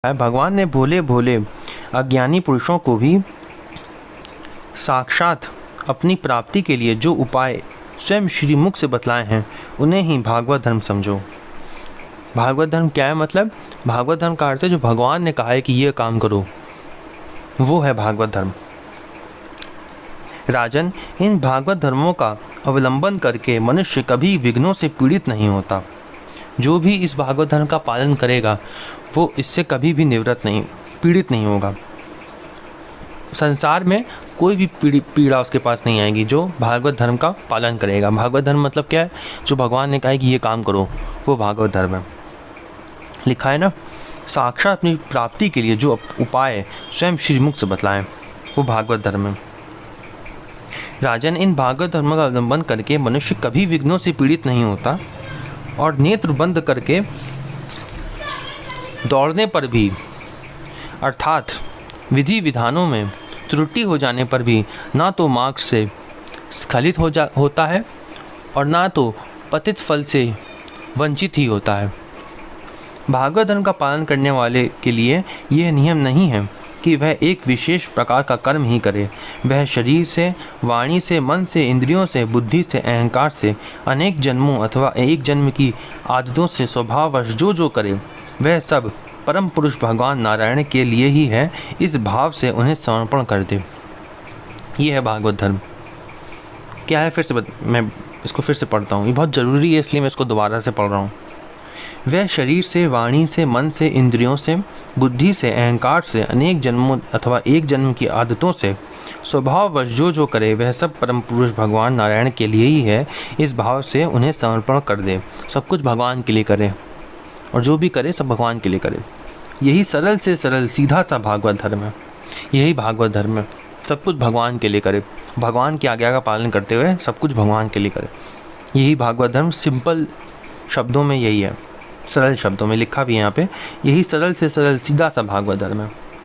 भगवान ने भोले भोले अज्ञानी पुरुषों को भी साक्षात अपनी प्राप्ति के लिए जो उपाय स्वयं श्रीमुख से बतलाए हैं उन्हें ही भागवत धर्म समझो। भागवत धर्म क्या है? मतलब भागवत धर्म का अर्थ है जो भगवान ने कहा है कि ये काम करो, वो है भागवत धर्म। राजन, इन भागवत धर्मों का अवलंबन करके मनुष्य कभी विघ्नों से पीड़ित नहीं होता। जो भी इस भागवत धर्म का पालन करेगा वो इससे कभी भी पीड़ित नहीं होगा। संसार में कोई भी पीड़ा उसके पास नहीं आएगी जो भागवत धर्म का पालन करेगा। भागवत धर्म मतलब क्या है? जो भगवान ने कहा है कि ये काम करो, वो भागवत धर्म है। लिखा है ना, साक्षात अपनी प्राप्ति के लिए जो उपाय स्वयं श्रीमुख से बतलाएं, वो भागवत धर्म है। राजन, इन भागवत धर्म का अवलंबन करके मनुष्य कभी विघ्नों से पीड़ित नहीं होता और नेत्र बंद करके दौड़ने पर भी, अर्थात विधि विधानों में त्रुटि हो जाने पर भी ना तो मार्ग से स्खलित होता है और ना तो पतित फल से वंचित ही होता है। भागवत धर्म का पालन करने वाले के लिए यह नियम नहीं है कि वह एक विशेष प्रकार का कर्म ही करे। वह शरीर से, वाणी से, मन से, इंद्रियों से, बुद्धि से, अहंकार से, अनेक जन्मों अथवा एक जन्म की आदतों से स्वभाववश जो करे वह सब परम पुरुष भगवान नारायण के लिए ही है। इस भाव से उन्हें समर्पण कर दे। ये है भागवत धर्म। क्या है? मैं इसको फिर से पढ़ता हूँ, ये बहुत ज़रूरी है इसलिए मैं इसको दोबारा से पढ़ रहा हूँ। वह शरीर से, वाणी से, मन से, इंद्रियों से, बुद्धि से, अहंकार से, अनेक जन्मों अथवा एक जन्म की आदतों से स्वभाववश जो करे वह सब परम पुरुष भगवान नारायण के लिए ही है। इस भाव से उन्हें समर्पण कर दे। सब कुछ भगवान के लिए करे और जो भी करे सब भगवान के लिए करे। यही सरल से सरल सीधा सा भागवत धर्म है। यही भागवत धर्म है। सब कुछ भगवान के लिए करे, भगवान की आज्ञा का पालन करते हुए सब कुछ भगवान के लिए करे। यही भागवत धर्म। सिंपल शब्दों में यही है, सरल शब्दों में लिखा भी है यहाँ पे। यही सरल से सरल सीधा सा भागवत धर्म है।